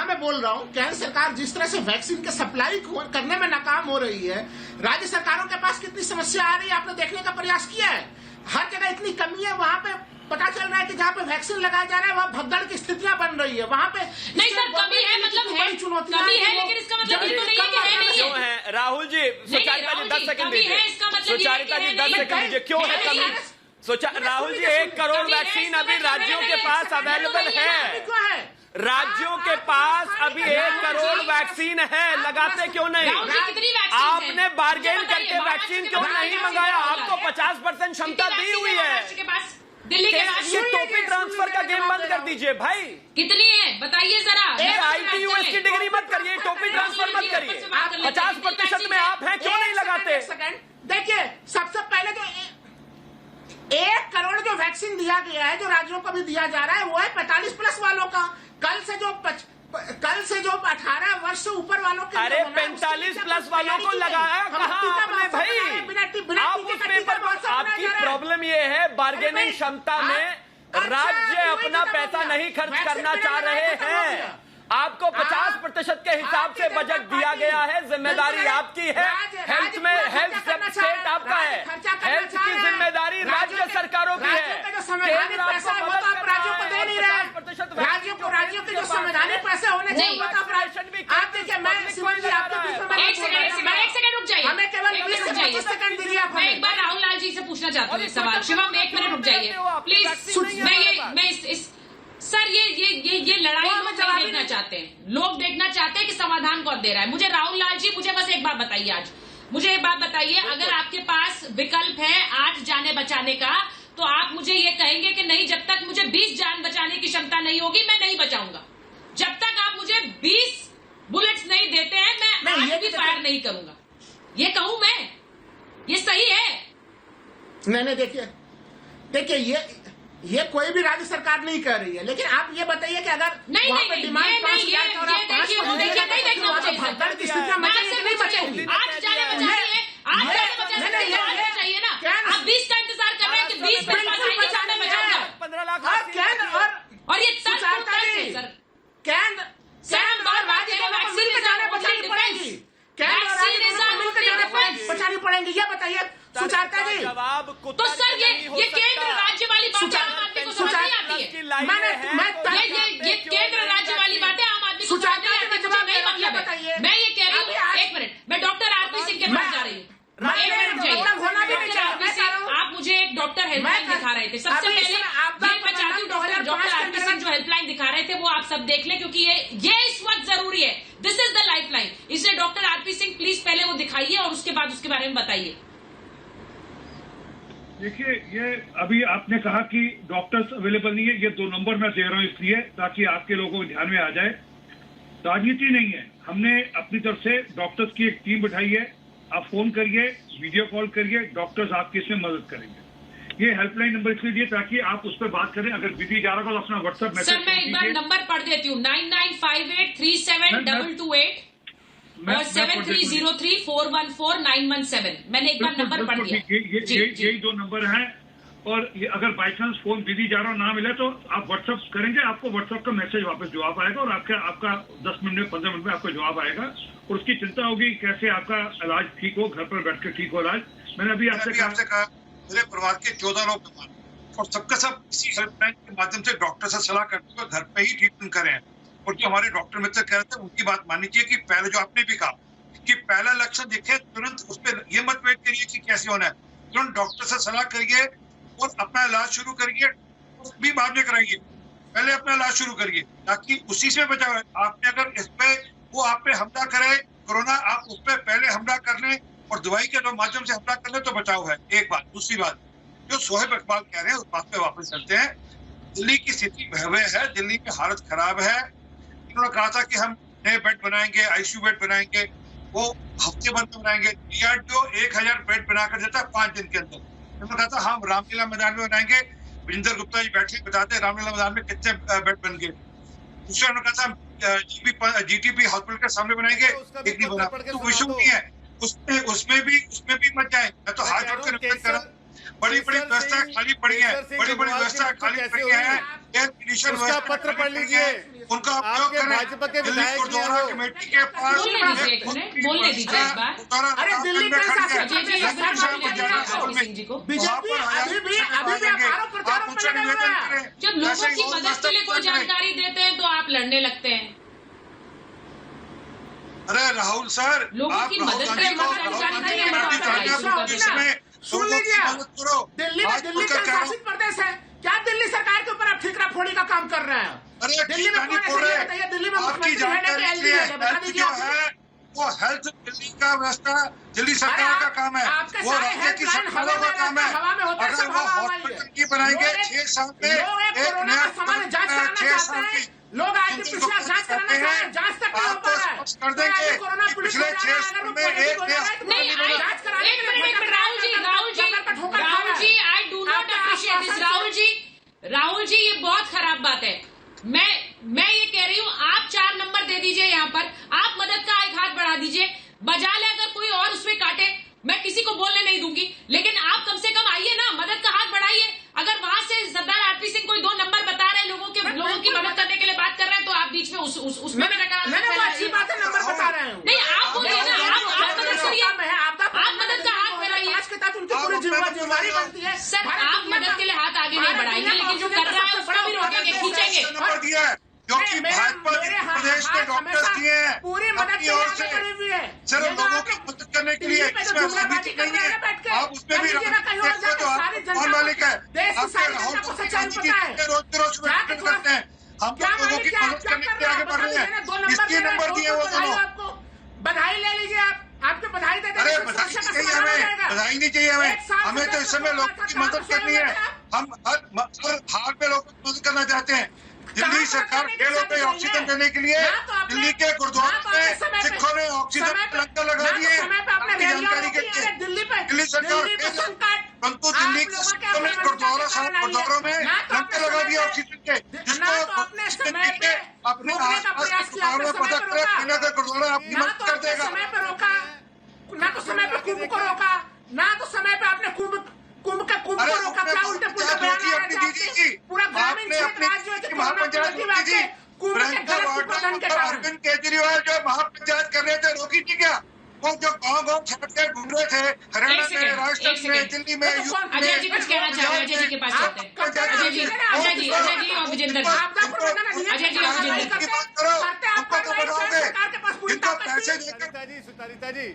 Speaker 14: मैं बोल रहा हूँ, केंद्र सरकार जिस तरह से वैक्सीन के सप्लाई करने में नाकाम हो रही है, राज्य सरकारों के पास कितनी समस्या आ रही है आपने देखने का प्रयास किया है। हर जगह इतनी कमी है, वहाँ पे पता चल रहा है कि जहाँ पे वैक्सीन लगाया जा रहा है वहाँ भगदड़ की स्थितियां बन रही है। वहाँ पे
Speaker 1: नहीं सर, कमी है, मतलब है कमी है, लेकिन इसका मतलब ये तो नहीं है कि नहीं है।
Speaker 13: राहुल जी, सुचारिता जी 10 सेकंड दीजिए। सुचारिता जी 10 सेकंड दीजिए, क्यों है कमी? राहुल जी, 1 करोड़ वैक्सीन अभी राज्यों के पास अवेलेबल है। राज्यों के पास अभी 1 करोड़ वैक्सीन है, लगाते क्यों नहीं? आपने बार्गेन करके वैक्सीन क्यों नहीं मंगाया? आपको 50% क्षमता दी हुई है।
Speaker 1: दिल्ली के पास
Speaker 13: ये टोपी ट्रांसफर का गेम बंद कर दीजिए भाई।
Speaker 1: कितनी है बताइए जरा।
Speaker 13: ITUS की डिग्री मत करिए, टोपी ट्रांसफर मत करिए। 50% में आप हैं, क्यों नहीं लगाते?
Speaker 14: देखिए, सबसे पहले जो 1 करोड़ जो वैक्सीन दिया गया है, जो राज्यों को भी दिया जा रहा है, वो है 45+ वालों का। कल से जो 18 वर्ष से ऊपर वालों के,
Speaker 13: अरे 45+ वालों को लगाया कहाँ आपने भाई? आप उस पेपर पर, आपकी प्रॉब्लम ये है बार्गेनिंग क्षमता में राज्य अपना पैसा नहीं खर्च करना चाह रहे हैं। आपको 50% के हिसाब से बजट दिया गया है, जिम्मेदारी आपकी है। हेल्थ में हेल्थ स्टेट आपका है, हेल्थ की जिम्मेदारी राज्य सरकारों की है।
Speaker 14: राज्यों के जो संवैधानिक पैसे होने चाहिए, आप देखिए,
Speaker 1: एक सेकंड रुक जाइए,
Speaker 14: हमें केवल 20 सेकंड दीजिए।
Speaker 1: मैं एक बार राहुल लाल जी से पूछना चाहती हूँ सवाल। शिवम 1 मिनट रुक जाइए प्लीज। मैं सर ये लड़ाई लोग नहीं देखना चाहते हैं। लोग देखना चाहते हैं कि समाधान कौन दे रहा है। मुझे राहुल लाल जी, मुझे बस एक बात बताइए, आज मुझे एक बात बताइए, अगर आपके पास विकल्प है 8 जाने बचाने का, तो आप मुझे ये कहेंगे कि नहीं, जब तक मुझे 20 जान बचाने की क्षमता नहीं होगी मैं नहीं बचाऊंगा। जब तक आप मुझे 20 बुलेट्स नहीं देते हैं, मैं आज भी फायर नहीं करूंगा। ये कहूं मैं, ये सही है?
Speaker 14: नहीं, देखिए ये कोई भी राज्य सरकार नहीं कर रही है, लेकिन आप ये बताइए कि अगर वहाँ पे डिमांड 5,000 और आप 5 भगदड़ की स्थितियां नहीं बचेंगी।
Speaker 1: 8 जाने बचानी है, 8 जाने बचानी चाहिए ना। आप 20 का इंतजार कर रहे हैं कि 20 में बचाएंगे, जाने बचाऊंगा
Speaker 13: 15 लाख।
Speaker 1: और ये सर
Speaker 14: केंद्र और राज्य को मिलकर जाने बचानी पड़ेगी। केंद्र और राज्य को मिलकर बचानी पड़ेंगी, ये बताइए सुचारिता जी।
Speaker 1: तो सर ये केंद्र राज्य वाली बातें आम आदमी को समझ नहीं आती है। ये केंद्र राज्य वाली बातें आम आदमी को समझ नहीं आती, मुझे नहीं मतलब है। मैं ये कह रही हूँ, 1 मिनट, मैं डॉक्टर आरपी सिंह के पास जा रही हूँ। आप मुझे एक डॉक्टर हेल्पलाइन दिखा रहे थे। सबसे पहले ये मैं चाहती हूँ डॉक्टर आरपी सिंह जो हेल्पलाइन दिखा रहे थे वो आप सब देख लें, क्योंकि ये इस वक्त जरूरी है। This is the life line. इसलिए डॉक्टर आरपी सिंह प्लीज पहले वो दिखाइए और उसके बाद उसके बारे में बताइए।
Speaker 3: देखिए, ये अभी आपने कहा कि डॉक्टर्स अवेलेबल नहीं है, ये 2 नंबर मैं दे रहा हूँ इसलिए ताकि आपके लोगों को ध्यान में आ जाए। राजनीति नहीं है, हमने अपनी तरफ से डॉक्टर्स की एक टीम बिठाई है। आप फोन करिए, वीडियो कॉल करिए, डॉक्टर्स आपकी इसमें मदद करेंगे। ये हेल्पलाइन नंबर इसलिए दिए ताकि आप उस पर बात करें। अगर बिजी जा रहा हो तो अपना व्हाट्सएप मैसेज।
Speaker 1: सर मैं एक बार नंबर पढ़ देती हूँ, 9958372228 और 7303414917। मैंने एक बार नंबर पढ़ दिया।
Speaker 3: यही 2 नंबर हैं। और ये अगर बाई चांस फोन बिजी जा रहा हो, ना मिले तो आप व्हाट्सएप करेंगे, आपको व्हाट्सएप का मैसेज वापस जवाब आएगा और आपका 10 मिनट में 15 मिनट में आपको जवाब आएगा। और उसकी चिंता होगी कैसे आपका इलाज ठीक हो, घर पर बैठ कर ठीक हो इलाज। मैंने अभी आपसे कहा
Speaker 15: मेरे परिवार के 14 लोग
Speaker 3: और सबका सब इसी हेल्पलाइन के माध्यम से डॉक्टर से सलाह करते हुए घर पे ही ट्रीटमेंट करें। और जो हमारे डॉक्टर मित्र कह रहे थे उनकी बात माननी चाहिए कि पहले जो आपने भी कहा कि पहला लक्षण दिखे तुरंत उस पर ये मत वेट करिए कि कैसे होना है, तुरंत डॉक्टर से सलाह करिए और अपना इलाज शुरू करिए, भी बाद में कराइए, पहले अपना इलाज शुरू करिए ताकि उसी से बचाव है। आपने अगर इस पे वो आप पे हमला करे कोरोना, आप उस पर पहले हमला कर लें और दवाई के माध्यम से हमला कर लें तो बचाव है। एक बात। दूसरी बात जो सोहेब इकबाल कह रहे हैं उस बात पे वापस चलते हैं। दिल्ली की स्थिति भयावह है, दिल्ली की हालत खराब है। इन्होंने कहा था कि हम नए बेड बनाएंगे, आईसीयू बेड बनाएंगे, वो हफ्ते भर में बनाएंगे। डीआरडीओ 1000 बेड बनाकर देता है 5 दिन के अंदर। उन्होंने कहा था हम रामलीला मैदान में बनाएंगे, विजेंद्र गुप्ता जी बैठ के बताते हैं रामलीला मैदान में कितने बेड बन गए। दूसरा उन्होंने कहा था जीटीपी हॉस्पिटल के सामने बनाएंगे, एक नहीं बना। तो इशू नहीं है उसमें भी मत जाए। मैं तो हाथ जोड़ कर निवेदन कर रहा हूँ, बड़ी बड़ी व्यवस्था खाली पड़ी है, बड़ी बड़ी व्यवस्था खाली पड़ी है।
Speaker 11: उसका पत्र पढ़ लीजिए,
Speaker 3: उनका उपयोग करें।
Speaker 11: भाजपा के विधायक
Speaker 3: गुरुद्वारा कमेटी के पास
Speaker 1: बोलने दीजिए एक बार।
Speaker 14: अरे दिल्ली का शासन
Speaker 1: बीजेपी अभी भी
Speaker 14: अखाड़ों प्रचारों में लगे हुए हैं।
Speaker 1: जब लोगों की मदद के लिए कोई जानकारी देते हैं तो आप लड़ने लगते हैं।
Speaker 3: अरे राहुल सर,
Speaker 1: लोगों की मदद के लिए
Speaker 14: सुन लीजिए, दिल्ली का शासित प्रदेश है, क्या दिल्ली सरकार के ऊपर आप ठीकरा फोड़ी का काम कर रहे हैं?
Speaker 3: अरे
Speaker 14: दिल्ली में बताइए, दिल्ली में
Speaker 3: आपकी जानकारी जो है वो हेल्थ दिल्ली का व्यवस्था दिल्ली सरकार का काम है, वो राज्य की सरकारों का काम है। अगर वो हॉस्पिटल की बनाएंगे 6 साल में एक नया
Speaker 14: सामान्य जांच कराना चाहते हैं लोग, आज पिछला जांच कराना चाहते हैं, जांच तक नहीं हो पा रहा है।
Speaker 3: कर देंगे पिछले 6 साल में एक नया
Speaker 1: जांच कराने के लिए I do not appreciate this. Rahul ji ये बहुत खराब बात है। मैं ये कह रही हूँ आप 4 नंबर दे दीजिए, यहाँ पर आप मदद का एक हाथ बढ़ा दीजिए, बजा ले अगर कोई और उसमें काटे, मैं किसी को बोलने नहीं दूंगी, लेकिन आप कम से कम आइए ना, मदद का हाथ बढ़ाइए। अगर वहां से सरदार आरपी सिंह कोई 2 नंबर बता रहे हैं लोगों की मदद करने के लिए बात कर रहे हैं तो आप बीच में उसमें भी
Speaker 14: अच्छी बात है, नंबर बता रहे हैं।
Speaker 1: नहीं आप बोलिए ना, आप मदद करिए, आप मदद का हाथ बढ़ाइए।
Speaker 14: जिम्मेदारी बनती है
Speaker 1: सर, आप मदद के लिए हाथ आगे नहीं बढ़ाएंगे, लेकिन जो कर रहा है उसको भी रोकेंगे, खींचेंगे।
Speaker 3: क्योंकि भाजपा प्रदेश के डॉक्टर्स दिए हैं
Speaker 14: पूरी मदद की
Speaker 3: ओर से सिर्फ लोगों की मदद करने के लिए, इसमें राजनीति नहीं है। आप उसमें भी तो आप कौन मालिक है? आपके राहुल रोज करते हैं, हम तो लोगों की मदद करने के लिए आगे बढ़ रहे हैं। इसके नंबर दिए वो दोनों।
Speaker 14: बधाई ले लीजिए, आपके बधाई देते।
Speaker 3: अरे बधाई चाहिए हमें, बधाई नहीं चाहिए हमें तो इस समय लोगों की मदद करनी है। हम हर हाल में लोगों की मदद करना चाहते हैं। दिल्ली सरकार खेलों पे ऑक्सीजन देने के लिए दिल्ली के गुरुद्वारा में सिखों ने ऑक्सीजन लंगर लगा दिए। आपकी जानकारी के लिए दिल्ली सरकार परंतु दिल्ली के सिखों ने गुरुद्वारों में लंगर लगा दिए ऑक्सीजन के, जिसको अपने आसपास गुरुद्वारों में पता करे श्रीनगर गुरुद्वारा आपकी मदद कर देगा।
Speaker 14: ना तो समय पे कुंभ को रोका, ना तो समय पे आपने कुंभ को रोका। क्या उल्टे पुल्टे बयान पूरा ग्रामीण क्षेत्र राज्य के
Speaker 3: अरविंद केजरीवाल जो महापंचायत कर रहे थे रोकी थी क्या? वो जो गाँव छट के घूम रहे थे हरियाणा में, राजस्थान में, दिल्ली में,
Speaker 1: अजय जी कुछ कहना चाह रहे हैं, अजय जी के पास चलते हैं। अजय जी और विजेंद्र
Speaker 11: सुतारिता जी,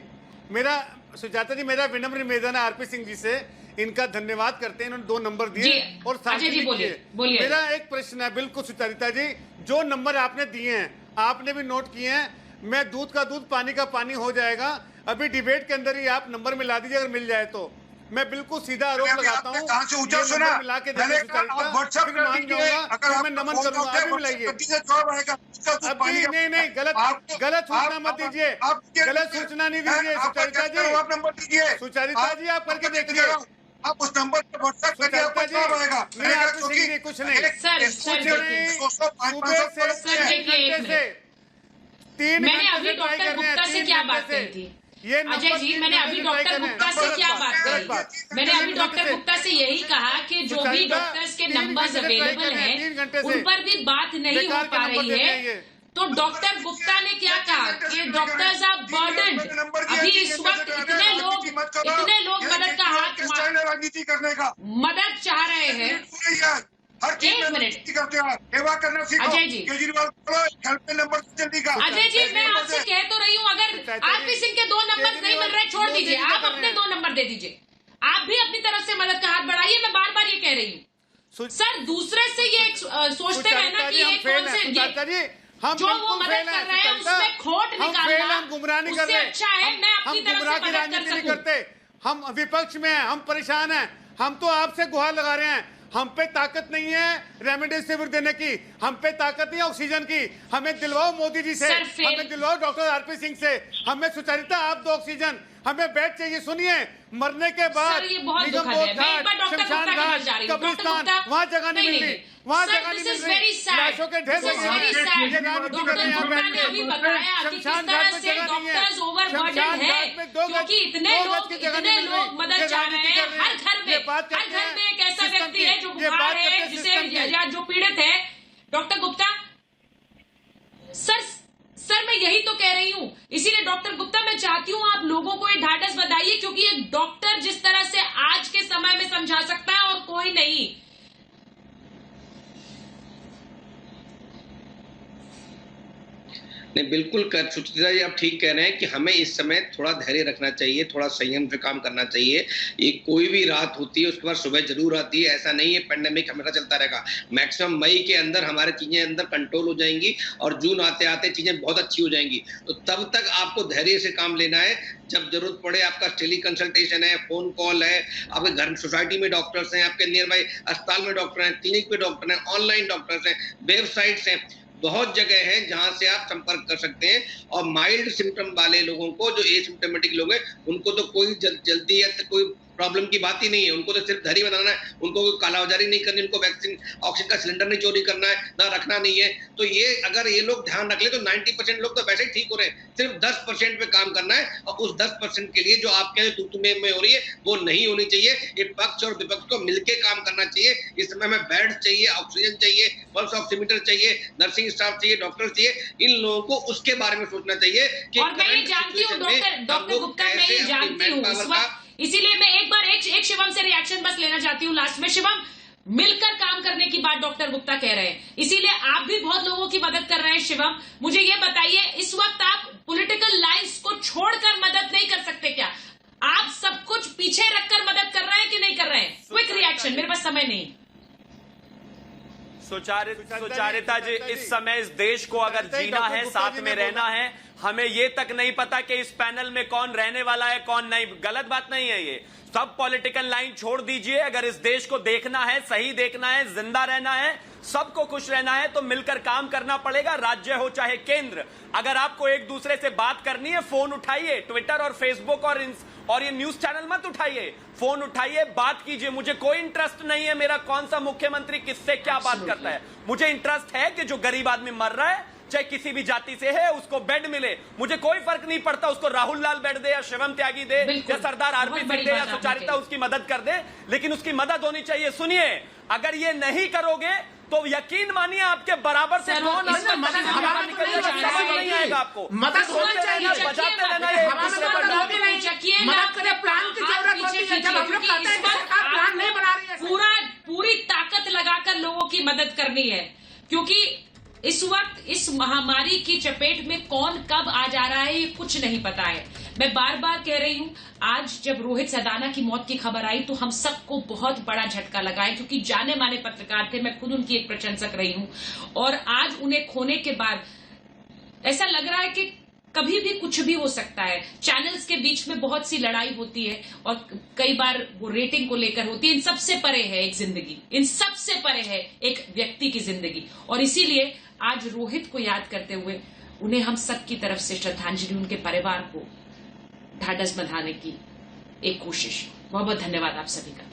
Speaker 11: सुजाता जी मेरा विनम्र निवेदन है आरपी सिंह जी से, इनका धन्यवाद करते हैं, इन्होंने 2 नंबर दिए और
Speaker 1: बोलिए।
Speaker 11: मेरा एक प्रश्न है, बिल्कुल सुचारिता जी, जो नंबर आपने दिए हैं आपने भी नोट किए हैं, मैं दूध का दूध पानी का पानी हो जाएगा, अभी डिबेट के अंदर ही आप नंबर मिला दीजिए अगर मिल जाए तो। मैं बिल्कुल सीधा आरोप लगाता हूँ,
Speaker 3: कहां से ऊंचा सुना
Speaker 11: मिला के
Speaker 3: मैं नमन करूंगा,
Speaker 11: अभी मिलाइए। नहीं गलत सूचना मत दीजिए, गलत सूचना नहीं दीजिए सुचारिता जी। सुचारिता जी आप करके देखिए,
Speaker 3: आप उस नंबर पर व्हाट्सएप करिए, आपको जवाब आएगा।
Speaker 11: कुछ नहीं, 3
Speaker 1: मैंने अभी डॉक्टर गुप्ता से क्या बात कही थी? अजय जी, मैंने अभी डॉक्टर गुप्ता से क्या बात कही? मैंने अभी डॉक्टर गुप्ता से यही कहा कि जो भी डॉक्टर्स के नंबर्स अवेलेबल हैं उन पर भी बात नहीं हो पा रही है। तो डॉक्टर गुप्ता ने क्या कहा कि डॉक्टर्स आर बर्डन। अभी इस वक्त इतने लोग मदद का हाथ
Speaker 15: राजनीति करने का।
Speaker 1: मदद चाह रहे हैं।
Speaker 15: हर चीज में राजनीति करते हैं, सेवा करना सीखो।
Speaker 1: अजय जी,
Speaker 15: केजरीवाल हेल्पलाइन नंबर जल्दी का।
Speaker 1: अजय जी, मैं आपसे कह तो रही हूँ, अगर आरपी सिंह के 2 नंबर नहीं मिल रहे, छोड़ दीजिए, आप अपने 2 नंबर दे दीजिए। आप भी अपनी तरफ से मदद का हाथ बढ़ाइए। मैं बार बार ये कह रही हूँ सर, दूसरे से ये सोचते हैं ना कि ये कौन से
Speaker 11: हम
Speaker 1: जो वो मदद कर रहे हैं उसमें खोट निकालना,
Speaker 11: हम गुमराह नहीं कर रहे।
Speaker 1: अच्छा है, मैं अपनी तरफ से मदद कर
Speaker 11: नहीं करते। हम विपक्ष में हैं, हम परेशान हैं। हम तो आपसे गुहार लगा रहे हैं। हम पे ताकत नहीं है रेमडेसिविर देने की, हम पे ताकत नहीं है ऑक्सीजन की। हमें दिलवाओ मोदी जी से, हमें दिलवाओ डॉक्टर आरपी सिंह से, हमें सुचरिता आप दो ऑक्सीजन, हमें बेड चाहिए। सुनिए, मरने के बाद
Speaker 1: निगम बोध घाट, शमशान घाट,
Speaker 11: कब्रिस्तान, वहाँ जगह नहीं मिल रही, वहाँ जगह नहीं मिल रही, लाशों के ढेर लगे हैं। ये राजनीति कर रहे हैं यहाँ बैठ के। शमशान घाट में जगह नहीं है, शमशान घाट में 2 गज की जगह नहीं मिल रही।
Speaker 1: मदद चाह रहे हैं। हर घर में एक ऐसा व्यक्ति है जो बुखार है, जिसे या जो पीड़ित है। डॉक्टर गुप्ता सर मैं यही तो कह रही हूँ। इसीलिए डॉक्टर गुप्ता, मैं चाहती हूँ आप लोगों को ये ढाढ़स बधाइए, क्योंकि एक डॉक्टर जिस तरह से आज के समय में समझा सकता है और कोई नहीं।
Speaker 12: नहीं, बिल्कुल सुचित्रा जी आप ठीक कह रहे हैं कि हमें इस समय थोड़ा धैर्य रखना चाहिए, थोड़ा संयम से काम करना चाहिए। ये कोई भी रात होती है उसके बाद सुबह जरूर आती है, ऐसा नहीं है पेंडेमिक हमेशा चलता रहेगा। मैक्सिमम मई के अंदर हमारे चीजें अंदर कंट्रोल हो जाएंगी और जून आते आते चीजें बहुत अच्छी हो जाएंगी। तो तब तक आपको धैर्य से काम लेना है। जब जरूरत पड़े आपका टेली कंसल्टेशन है, फोन कॉल है, आपके घर सोसाइटी में डॉक्टर्स हैं, आपके नियर बाई अस्पताल में डॉक्टर हैं, क्लिनिक पे डॉक्टर हैं, ऑनलाइन डॉक्टर्स हैं, वेबसाइट्स हैं, बहुत जगह है जहां से आप संपर्क कर सकते हैं। और माइल्ड सिम्टम वाले लोगों को, जो एसिम्प्टोमेटिक लोग हैं, उनको तो कोई जल्दी या कोई प्रॉब्लम की बात ही नहीं है। उनको तो सिर्फ धैर्य बनाना है, उनको कोई कालाबाजारी नहीं करनी, उनको वैक्सीन ऑक्सीजन का सिलेंडर नहीं चोरी करना है, ना रखना नहीं है। तो ये अगर ये लोग ध्यान रख ले तो 90% लोग तो वैसे ही ठीक हो रहे हैं। सिर्फ 10% पे काम करना है और उस 10% के लिए जो आपके तू में हो रही है वो नहीं होनी चाहिए। ये पक्ष और विपक्ष को मिलकर काम करना चाहिए। इस समय में बेड चाहिए, ऑक्सीजन चाहिए, पल्स ऑक्सीमीटर चाहिए, नर्सिंग स्टाफ चाहिए, डॉक्टर चाहिए। इन लोगों को उसके बारे में सोचना चाहिए कि
Speaker 1: और मैं ये जानती हूँ डॉक्टर गुप्ता, मैं ये जानती हूँ, इसीलिए मैं एक शिवम से रिएक्शन बस लेना चाहती हूँ लास्ट में। शिवम, मिलकर काम करने की बात डॉक्टर गुप्ता कह रहे हैं, इसीलिए आप भी बहुत लोगों की मदद कर रहे हैं। शिवम, मुझे ये बताइए, इस वक्त आप पॉलिटिकल लाइंस को छोड़कर मदद नहीं कर सकते क्या? आप सब कुछ पीछे रखकर मदद कर रहे हैं कि नहीं कर रहे हैं? क्विक रिएक्शन, मेरे पास समय नहीं।
Speaker 13: सुचारिता जी, इस समय इस देश को अगर जीना है, साथ में रहना है, हमें ये तक नहीं पता कि इस पैनल में कौन रहने वाला है कौन नहीं। गलत बात नहीं है ये। सब पॉलिटिकल लाइन छोड़ दीजिए। अगर इस देश को देखना है, सही देखना है, जिंदा रहना है, सबको खुश रहना है, तो मिलकर काम करना पड़ेगा, राज्य हो चाहे केंद्र। अगर आपको एक दूसरे से बात करनी है, फोन उठाइए, ट्विटर और फेसबुक और ये न्यूज चैनल मत उठाइए, फोन उठाइए, बात कीजिए। मुझे कोई इंटरेस्ट नहीं है मेरा कौन सा मुख्यमंत्री किससे क्या बात करता है। मुझे इंटरेस्ट है कि जो गरीब आदमी मर रहा है, चाहे किसी भी जाति से है, उसको बेड मिले। मुझे कोई फर्क नहीं पड़ता उसको राहुल लाल बेड दे या शिवम त्यागी दे या सरदार आरपी सिंह दे या सुचारिता उसकी मदद कर दे, लेकिन उसकी मदद होनी चाहिए। सुनिए, अगर ये नहीं करोगे तो यकीन मानिए आपके बराबर से कौन नहीं आएगा। आपको
Speaker 14: मदद होनी चाहिए,
Speaker 13: बचाते रहना है।
Speaker 1: पूरी ताकत लगाकर लोगों की मदद करनी है, क्योंकि इस वक्त इस महामारी की चपेट में कौन कब आ जा रहा है ये कुछ नहीं पता है। मैं बार बार कह रही हूं, आज जब रोहित सरदाना की मौत की खबर आई तो हम सबको बहुत बड़ा झटका लगा है, क्योंकि जाने माने पत्रकार थे, मैं खुद उनकी एक प्रशंसक रही हूं। और आज उन्हें खोने के बाद ऐसा लग रहा है कि कभी भी कुछ भी हो सकता है। चैनल्स के बीच में बहुत सी लड़ाई होती है और कई बार वो रेटिंग को लेकर होती है। इन सबसे परे है एक जिंदगी, इन सबसे परे है एक व्यक्ति की जिंदगी। और इसीलिए आज रोहित को याद करते हुए उन्हें हम सब की तरफ से श्रद्धांजलि, उनके परिवार को ढाढ़स बंधाने की एक कोशिश। बहुत बहुत धन्यवाद आप सभी का।